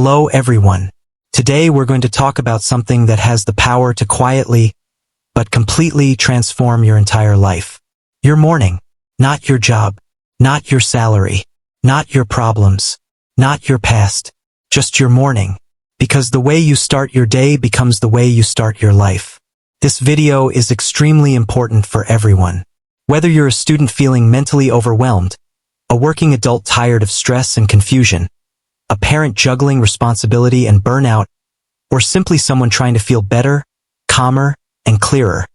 Hello everyone. Today we're going to talk about something that has the power to quietly, but completely transform your entire life. Your morning. Not your job. Not your salary. Not your problems. Not your past. Just your morning. Because the way you start your day becomes the way you start your life. This video is extremely important for everyone. Whether you're a student feeling mentally overwhelmed, a working adult tired of stress and confusion, a parent juggling responsibility and burnout, or simply someone trying to feel better, calmer, and clearer,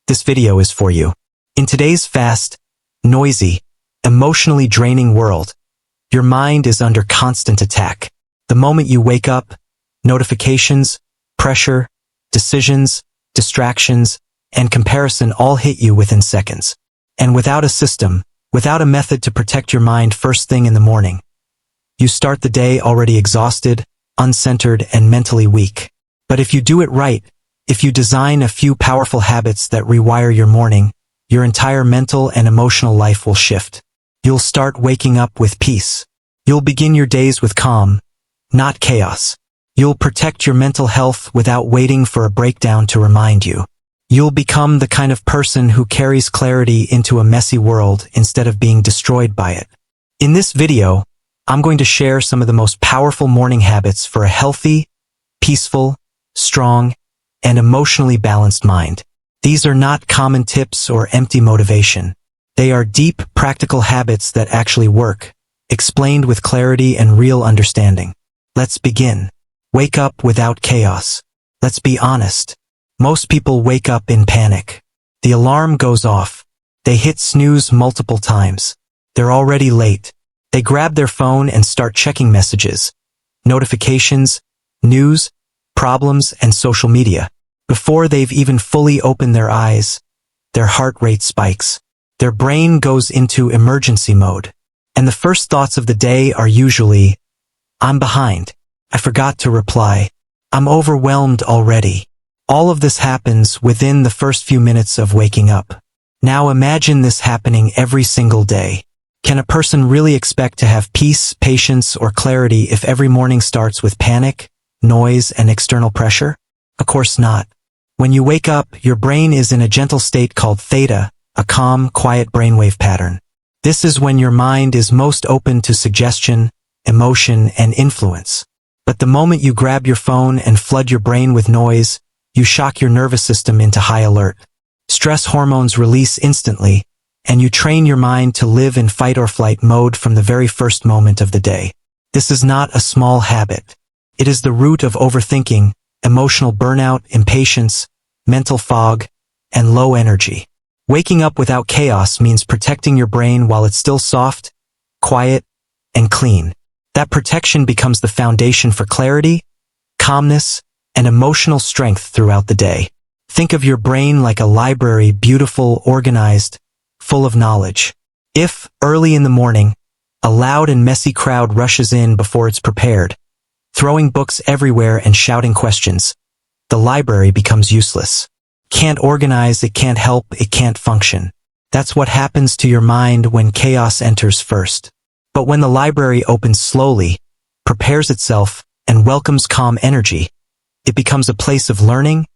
this video is for you. In today's fast, noisy, emotionally draining world, your mind is under constant attack. The moment you wake up, notifications, pressure, decisions, distractions, and comparison all hit you within seconds. And without a system, without a method to protect your mind first thing in the morning, you start the day already exhausted, uncentered, and mentally weak. But if you do it right, if you design a few powerful habits that rewire your morning, your entire mental and emotional life will shift. You'll start waking up with peace. You'll begin your days with calm, not chaos. You'll protect your mental health without waiting for a breakdown to remind you. You'll become the kind of person who carries clarity into a messy world instead of being destroyed by it. In this video, I'm going to share some of the most powerful morning habits for a healthy, peaceful, strong, and emotionally balanced mind. These are not common tips or empty motivation. They are deep, practical habits that actually work, explained with clarity and real understanding. Let's begin. Wake up without chaos. Let's be honest. Most people wake up in panic. The alarm goes off. They hit snooze multiple times. They're already late. They grab their phone and start checking messages, notifications, news, problems, and social media. Before they've even fully opened their eyes, their heart rate spikes. Their brain goes into emergency mode. And the first thoughts of the day are usually, I'm behind. I forgot to reply. I'm overwhelmed already. All of this happens within the first few minutes of waking up. Now imagine this happening every single day. Can a person really expect to have peace, patience, or clarity if every morning starts with panic, noise, and external pressure? Of course not. When you wake up, your brain is in a gentle state called theta, a calm, quiet brainwave pattern. This is when your mind is most open to suggestion, emotion, and influence. But the moment you grab your phone and flood your brain with noise, you shock your nervous system into high alert. Stress hormones release instantly, and you train your mind to live in fight or flight mode from the very first moment of the day. This is not a small habit. It is the root of overthinking, emotional burnout, impatience, mental fog, and low energy. Waking up without chaos means protecting your brain while it's still soft, quiet, and clean. That protection becomes the foundation for clarity, calmness, and emotional strength throughout the day. Think of your brain like a library, beautiful, organized, full of knowledge. If, early in the morning, a loud and messy crowd rushes in before it's prepared, throwing books everywhere and shouting questions, the library becomes useless. Can't organize, it can't help, it can't function. That's what happens to your mind when chaos enters first. But when the library opens slowly, prepares itself, and welcomes calm energy, it becomes a place of learning,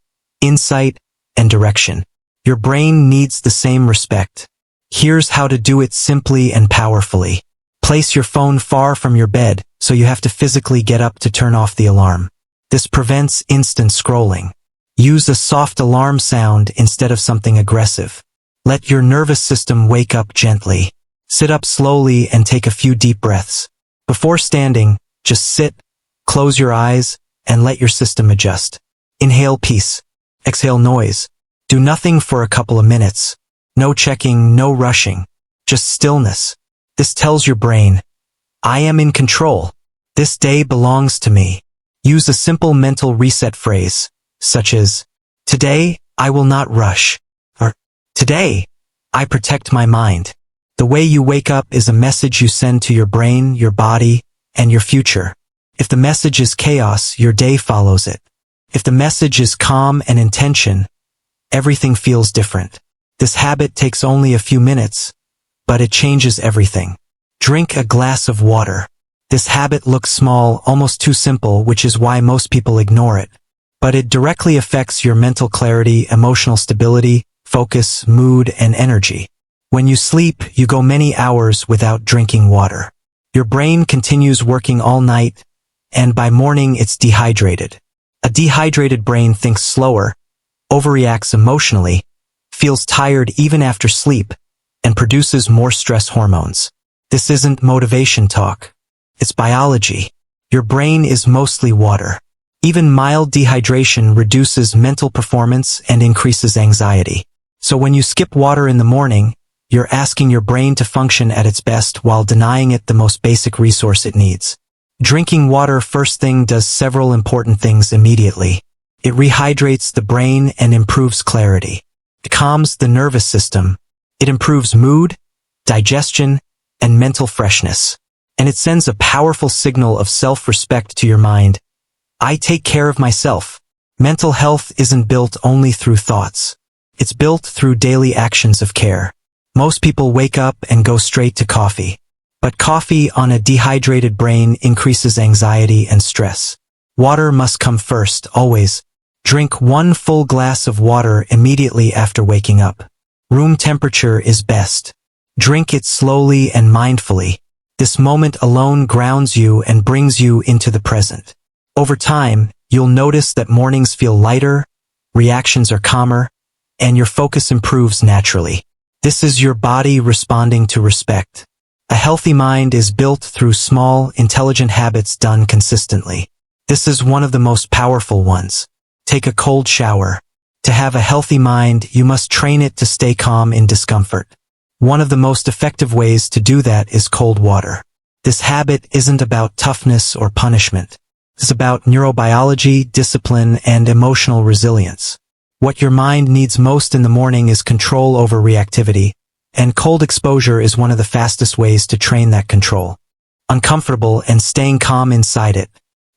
insight, and direction. Your brain needs the same respect. Here's how to do it simply and powerfully. Place your phone far from your bed, so you have to physically get up to turn off the alarm. This prevents instant scrolling. Use a soft alarm sound instead of something aggressive. Let your nervous system wake up gently. Sit up slowly and take a few deep breaths. Before standing, just sit, close your eyes, and let your system adjust. Inhale peace. Exhale noise. Do nothing for a couple of minutes. No checking, no rushing. Just stillness. This tells your brain, I am in control. This day belongs to me. Use a simple mental reset phrase, such as, today, I will not rush. Or, today, I protect my mind. The way you wake up is a message you send to your brain, your body, and your future. If the message is chaos, your day follows it. If the message is calm and intention, everything feels different. This habit takes only a few minutes, but it changes everything. Drink a glass of water. This habit looks small, almost too simple, which is why most people ignore it. But it directly affects your mental clarity, emotional stability, focus, mood, and energy. When you sleep, you go many hours without drinking water. Your brain continues working all night, and by morning it's dehydrated. A dehydrated brain thinks slower, overreacts emotionally, feels tired even after sleep, and produces more stress hormones. This isn't motivation talk. It's biology. Your brain is mostly water. Even mild dehydration reduces mental performance and increases anxiety. So when you skip water in the morning, you're asking your brain to function at its best while denying it the most basic resource it needs. Drinking water first thing does several important things immediately. It rehydrates the brain and improves clarity. It calms the nervous system. It improves mood, digestion, and mental freshness. And it sends a powerful signal of self-respect to your mind. I take care of myself. Mental health isn't built only through thoughts. It's built through daily actions of care. Most people wake up and go straight to coffee. But coffee on a dehydrated brain increases anxiety and stress. Water must come first, always. Drink 1 full glass of water immediately after waking up. Room temperature is best. Drink it slowly and mindfully. This moment alone grounds you and brings you into the present. Over time, you'll notice that mornings feel lighter, reactions are calmer, and your focus improves naturally. This is your body responding to respect. A healthy mind is built through small, intelligent habits done consistently. This is one of the most powerful ones. Take a cold shower. To have a healthy mind, you must train it to stay calm in discomfort. One of the most effective ways to do that is cold water. This habit isn't about toughness or punishment. It's about neurobiology, discipline, and emotional resilience. What your mind needs most in the morning is control over reactivity, and cold exposure is one of the fastest ways to train that control. Uncomfortable and staying calm inside it.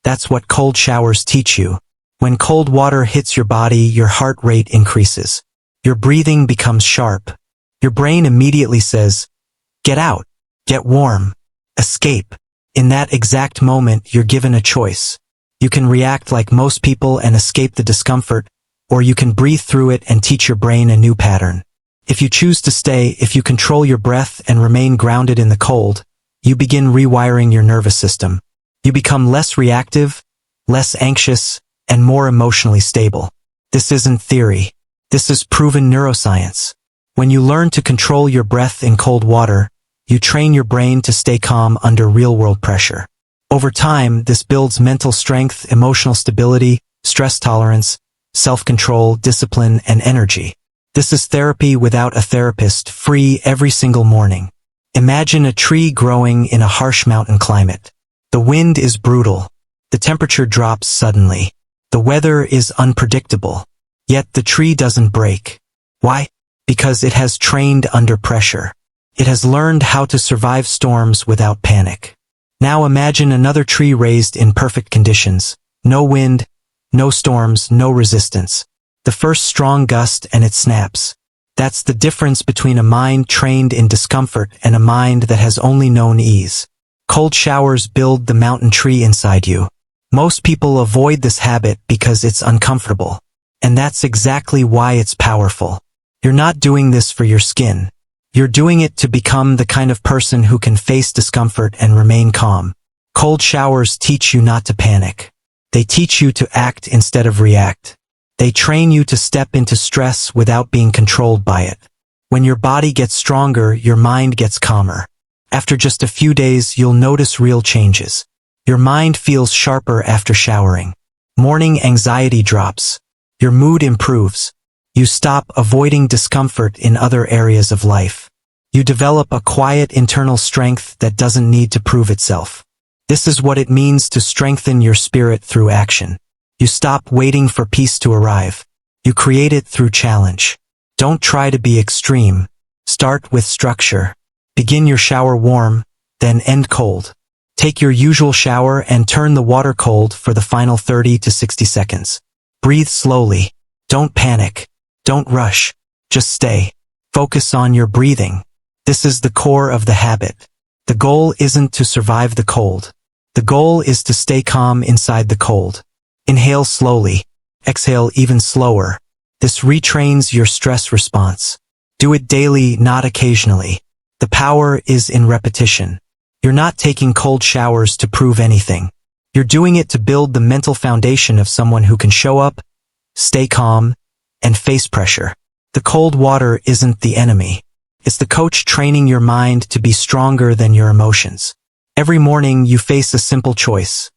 That's what cold showers teach you. When cold water hits your body, your heart rate increases. Your breathing becomes sharp. Your brain immediately says, "Get out, get warm, escape." In that exact moment, you're given a choice. You can react like most people and escape the discomfort, or you can breathe through it and teach your brain a new pattern. If you choose to stay, if you control your breath and remain grounded in the cold, you begin rewiring your nervous system. You become less reactive, less anxious, and more emotionally stable. This isn't theory. This is proven neuroscience. When you learn to control your breath in cold water, you train your brain to stay calm under real-world pressure. Over time, this builds mental strength, emotional stability, stress tolerance, self-control, discipline, and energy. This is therapy without a therapist, free every single morning. Imagine a tree growing in a harsh mountain climate. The wind is brutal. The temperature drops suddenly. The weather is unpredictable. Yet the tree doesn't break. Why? Because it has trained under pressure. It has learned how to survive storms without panic. Now imagine another tree raised in perfect conditions. No wind, no storms, no resistance. The first strong gust and it snaps. That's the difference between a mind trained in discomfort and a mind that has only known ease. Cold showers build the mountain tree inside you. Most people avoid this habit because it's uncomfortable. And that's exactly why it's powerful. You're not doing this for your skin. You're doing it to become the kind of person who can face discomfort and remain calm. Cold showers teach you not to panic. They teach you to act instead of react. They train you to step into stress without being controlled by it. When your body gets stronger, your mind gets calmer. After just a few days, you'll notice real changes. Your mind feels sharper after showering. Morning anxiety drops. Your mood improves. You stop avoiding discomfort in other areas of life. You develop a quiet internal strength that doesn't need to prove itself. This is what it means to strengthen your spirit through action. You stop waiting for peace to arrive. You create it through challenge. Don't try to be extreme. Start with structure. Begin your shower warm, then end cold. Take your usual shower and turn the water cold for the final 30 to 60 seconds. Breathe slowly. Don't panic. Don't rush. Just stay. Focus on your breathing. This is the core of the habit. The goal isn't to survive the cold. The goal is to stay calm inside the cold. Inhale slowly. Exhale even slower. This retrains your stress response. Do it daily, not occasionally. The power is in repetition. You're not taking cold showers to prove anything. You're doing it to build the mental foundation of someone who can show up, stay calm, and face pressure. The cold water isn't the enemy. It's the coach training your mind to be stronger than your emotions. Every morning you face a simple choice: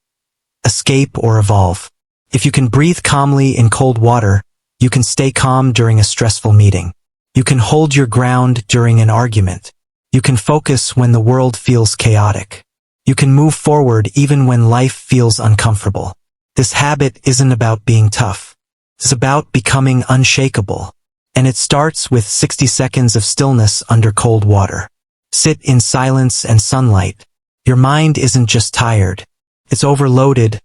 escape or evolve. If you can breathe calmly in cold water, you can stay calm during a stressful meeting. You can hold your ground during an argument. You can focus when the world feels chaotic. You can move forward even when life feels uncomfortable. This habit isn't about being tough. It's about becoming unshakable. And it starts with 60 seconds of stillness under cold water. Sit in silence and sunlight. Your mind isn't just tired. It's overloaded,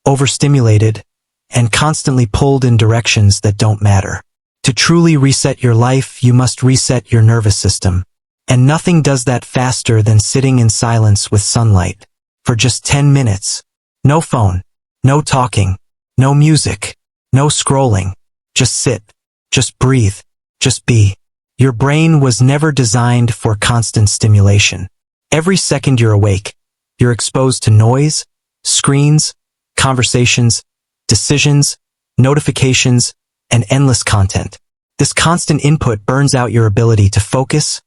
overstimulated, and constantly pulled in directions that don't matter. To truly reset your life, you must reset your nervous system. And nothing does that faster than sitting in silence with sunlight. For just 10 minutes. No phone. No talking. No music. No scrolling. Just sit. Just breathe. Just be. Your brain was never designed for constant stimulation. Every second you're awake, you're exposed to noise, screens, conversations, decisions, notifications, and endless content. This constant input burns out your ability to focus,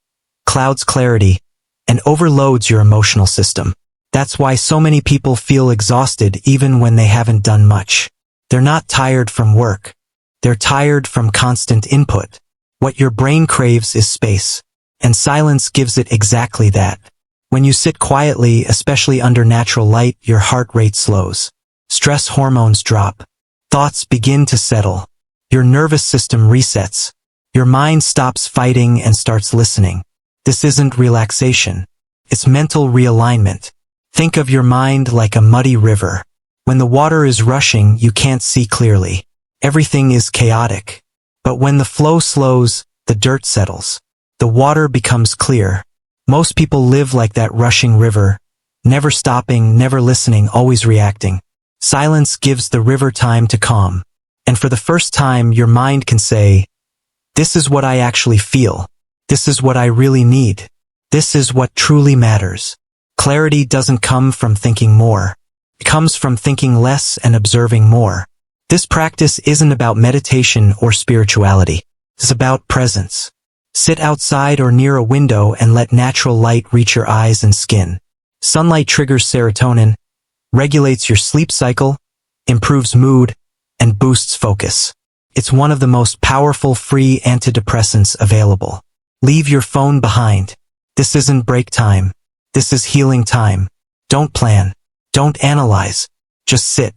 clouds clarity, and overloads your emotional system. That's why so many people feel exhausted even when they haven't done much. They're not tired from work. They're tired from constant input. What your brain craves is space, and silence gives it exactly that. When you sit quietly, especially under natural light, your heart rate slows. Stress hormones drop. Thoughts begin to settle. Your nervous system resets. Your mind stops fighting and starts listening. This isn't relaxation. It's mental realignment. Think of your mind like a muddy river. When the water is rushing, you can't see clearly. Everything is chaotic. But when the flow slows, the dirt settles. The water becomes clear. Most people live like that rushing river, never stopping, never listening, always reacting. Silence gives the river time to calm. And for the first time, your mind can say, "This is what I actually feel. This is what I really need. This is what truly matters." Clarity doesn't come from thinking more. It comes from thinking less and observing more. This practice isn't about meditation or spirituality. It's about presence. Sit outside or near a window and let natural light reach your eyes and skin. Sunlight triggers serotonin, regulates your sleep cycle, improves mood, and boosts focus. It's one of the most powerful free antidepressants available. Leave your phone behind. This isn't break time. This is healing time. Don't plan. Don't analyze. Just sit.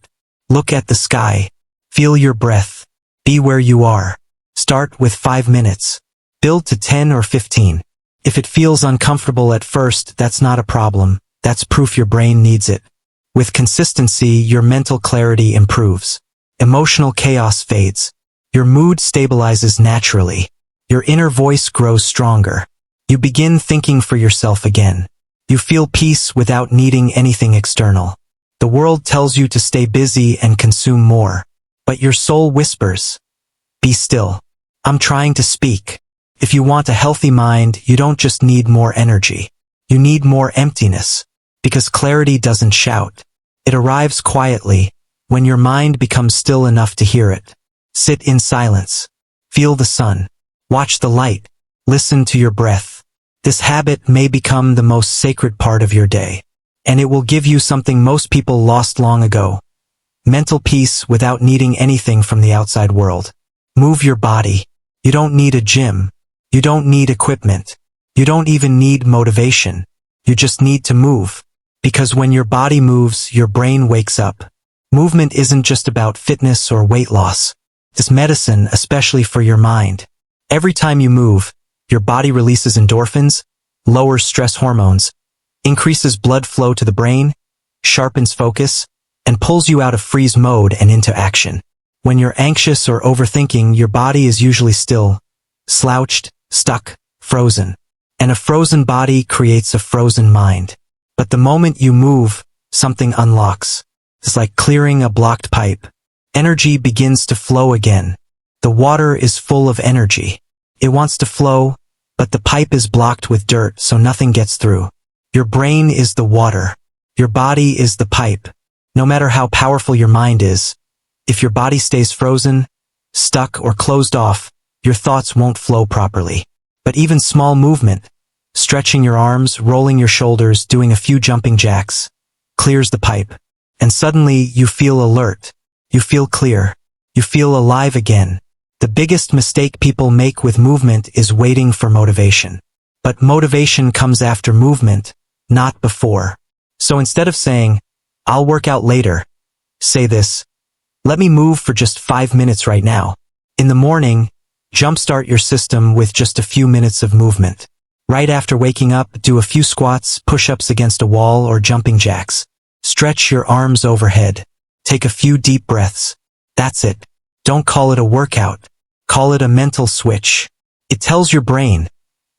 Look at the sky. Feel your breath. Be where you are. Start with 5 minutes. Build to 10 or 15. If it feels uncomfortable at first, that's not a problem. That's proof your brain needs it. With consistency, your mental clarity improves. Emotional chaos fades. Your mood stabilizes naturally. Your inner voice grows stronger. You begin thinking for yourself again. You feel peace without needing anything external. The world tells you to stay busy and consume more. But your soul whispers, "Be still. I'm trying to speak." If you want a healthy mind, you don't just need more energy. You need more emptiness. Because clarity doesn't shout. It arrives quietly, when your mind becomes still enough to hear it. Sit in silence. Feel the sun. Watch the light. Listen to your breath. This habit may become the most sacred part of your day. And it will give you something most people lost long ago. Mental peace without needing anything from the outside world. Move your body. You don't need a gym. You don't need equipment. You don't even need motivation. You just need to move. Because when your body moves, your brain wakes up. Movement isn't just about fitness or weight loss. It's medicine, especially for your mind. Every time you move, your body releases endorphins, lowers stress hormones, increases blood flow to the brain, sharpens focus, and pulls you out of freeze mode and into action. When you're anxious or overthinking, your body is usually still, slouched, stuck, frozen. And a frozen body creates a frozen mind. But the moment you move, something unlocks. It's like clearing a blocked pipe. Energy begins to flow again. The water is full of energy. It wants to flow, but the pipe is blocked with dirt, so nothing gets through. Your brain is the water. Your body is the pipe. No matter how powerful your mind is, if your body stays frozen, stuck, or closed off, your thoughts won't flow properly. But even small movement, stretching your arms, rolling your shoulders, doing a few jumping jacks, clears the pipe. And suddenly you feel alert. You feel clear. You feel alive again. The biggest mistake people make with movement is waiting for motivation. But motivation comes after movement, not before. So instead of saying, "I'll work out later," say this: "Let me move for just 5 minutes right now." In the morning, jumpstart your system with just a few minutes of movement. Right after waking up, do a few squats, push-ups against a wall, or jumping jacks. Stretch your arms overhead. Take a few deep breaths. That's it. Don't call it a workout. Call it a mental switch. It tells your brain,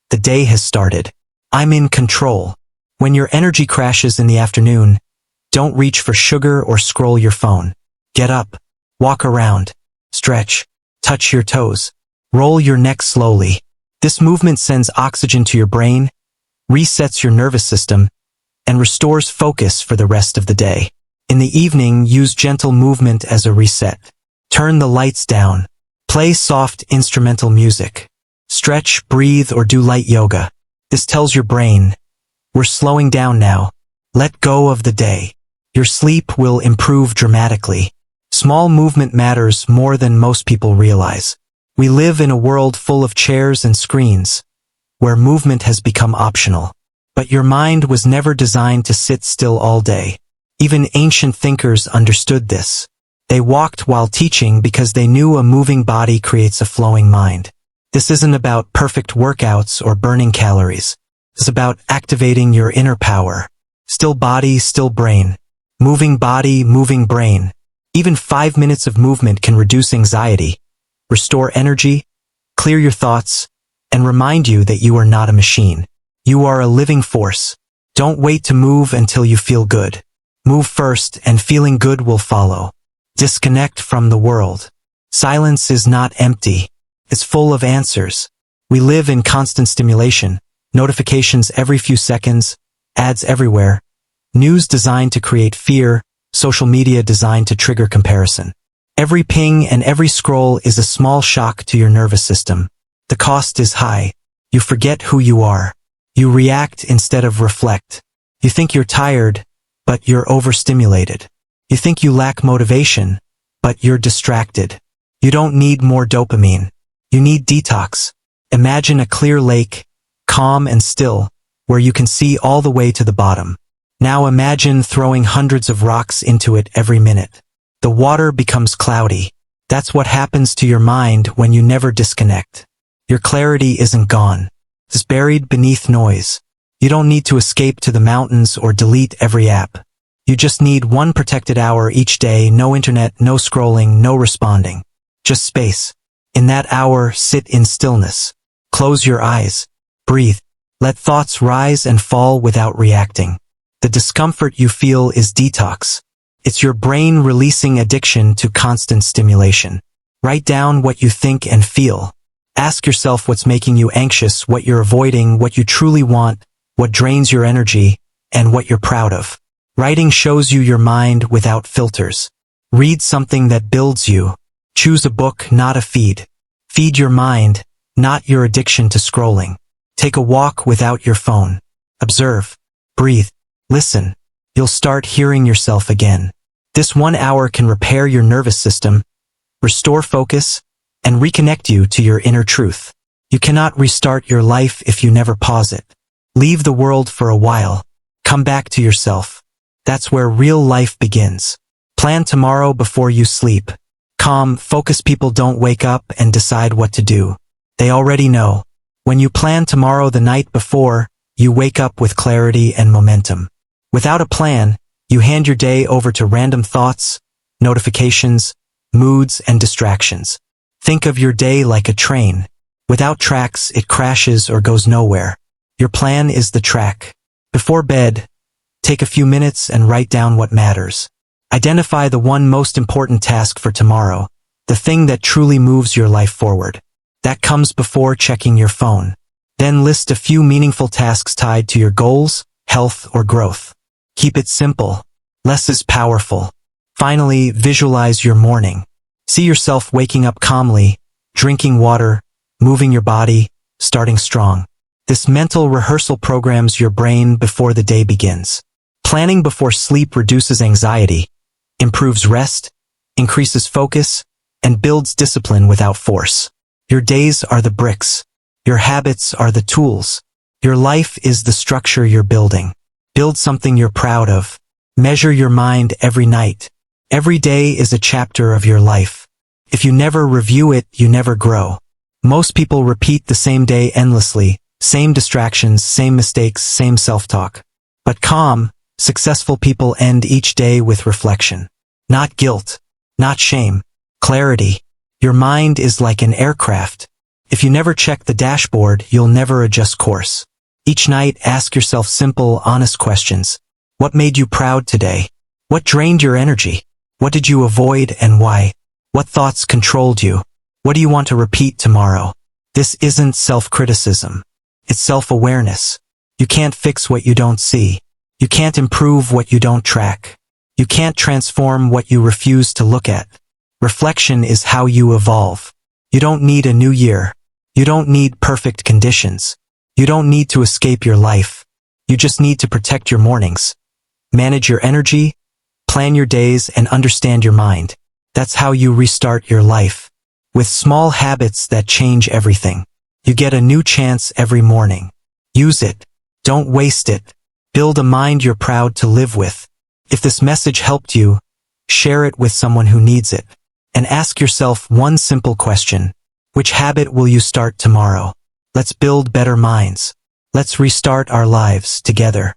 the day has started. I'm in control. When your energy crashes in the afternoon, don't reach for sugar or scroll your phone. Get up, walk around, stretch, touch your toes, roll your neck slowly. This movement sends oxygen to your brain, resets your nervous system, and restores focus for the rest of the day. In the evening, use gentle movement as a reset. Turn the lights down. Play soft instrumental music. Stretch, breathe, or do light yoga. This tells your brain, we're slowing down now. Let go of the day. Your sleep will improve dramatically. Small movement matters more than most people realize. We live in a world full of chairs and screens, where movement has become optional. But your mind was never designed to sit still all day. Even ancient thinkers understood this. They walked while teaching because they knew a moving body creates a flowing mind. This isn't about perfect workouts or burning calories. It's about activating your inner power. Still body, still brain. Moving body, moving brain. Even 5 minutes of movement can reduce anxiety, restore energy, clear your thoughts, and remind you that you are not a machine. You are a living force. Don't wait to move until you feel good. Move first, and feeling good will follow. Disconnect from the world. Silence is not empty. It's full of answers. We live in constant stimulation. Notifications every few seconds, ads everywhere, news designed to create fear, social media designed to trigger comparison. Every ping and every scroll is a small shock to your nervous system. The cost is high. You forget who you are. You react instead of reflect. You think you're tired, but you're overstimulated. You think you lack motivation, but you're distracted. You don't need more dopamine. You need detox. Imagine a clear lake, calm and still, where you can see all the way to the bottom. Now imagine throwing hundreds of rocks into it every minute. The water becomes cloudy. That's what happens to your mind when you never disconnect. Your clarity isn't gone. It's buried beneath noise. You don't need to escape to the mountains or delete every app. You just need one protected hour each day, no internet, no scrolling, no responding. Just space. In that hour, sit in stillness. Close your eyes. Breathe. Let thoughts rise and fall without reacting. The discomfort you feel is detox. It's your brain releasing addiction to constant stimulation. Write down what you think and feel. Ask yourself what's making you anxious, what you're avoiding, what you truly want, what drains your energy, and what you're proud of. Writing shows you your mind without filters. Read something that builds you. Choose a book, not a feed. Feed your mind, not your addiction to scrolling. Take a walk without your phone. Observe. Breathe. Listen. You'll start hearing yourself again. This 1 hour can repair your nervous system, restore focus, and reconnect you to your inner truth. You cannot restart your life if you never pause it. Leave the world for a while. Come back to yourself. That's where real life begins. Plan tomorrow before you sleep. Calm, focused people don't wake up and decide what to do. They already know. When you plan tomorrow the night before, you wake up with clarity and momentum. Without a plan, you hand your day over to random thoughts, notifications, moods, and distractions. Think of your day like a train. Without tracks, it crashes or goes nowhere. Your plan is the track. Before bed, Take a few minutes and write down what matters. Identify the one most important task for tomorrow, the thing that truly moves your life forward. That comes before checking your phone. Then list a few meaningful tasks tied to your goals, health, or growth. Keep it simple. Less is powerful. Finally, visualize your morning. See yourself waking up calmly, drinking water, moving your body, starting strong. This mental rehearsal programs your brain before the day begins. Planning before sleep reduces anxiety, improves rest, increases focus, and builds discipline without force. Your days are the bricks. Your habits are the tools. Your life is the structure you're building. Build something you're proud of. Measure your mind every night. Every day is a chapter of your life. If you never review it, you never grow. Most people repeat the same day endlessly, same distractions, same mistakes, same self-talk. But calm, successful people end each day with reflection. Not guilt, not shame, clarity. Your mind is like an aircraft. If you never check the dashboard, you'll never adjust course. Each night, ask yourself simple, honest questions. What made you proud today? What drained your energy? What did you avoid and why? What thoughts controlled you? What do you want to repeat tomorrow? This isn't self-criticism. It's self-awareness. You can't fix what you don't see. You can't improve what you don't track. You can't transform what you refuse to look at. Reflection is how you evolve. You don't need a new year. You don't need perfect conditions. You don't need to escape your life. You just need to protect your mornings. Manage your energy, plan your days, and understand your mind. That's how you restart your life. With small habits that change everything. You get a new chance every morning. Use it. Don't waste it. Build a mind you're proud to live with. If this message helped you, share it with someone who needs it. And ask yourself one simple question. Which habit will you start tomorrow? Let's build better minds. Let's restart our lives together.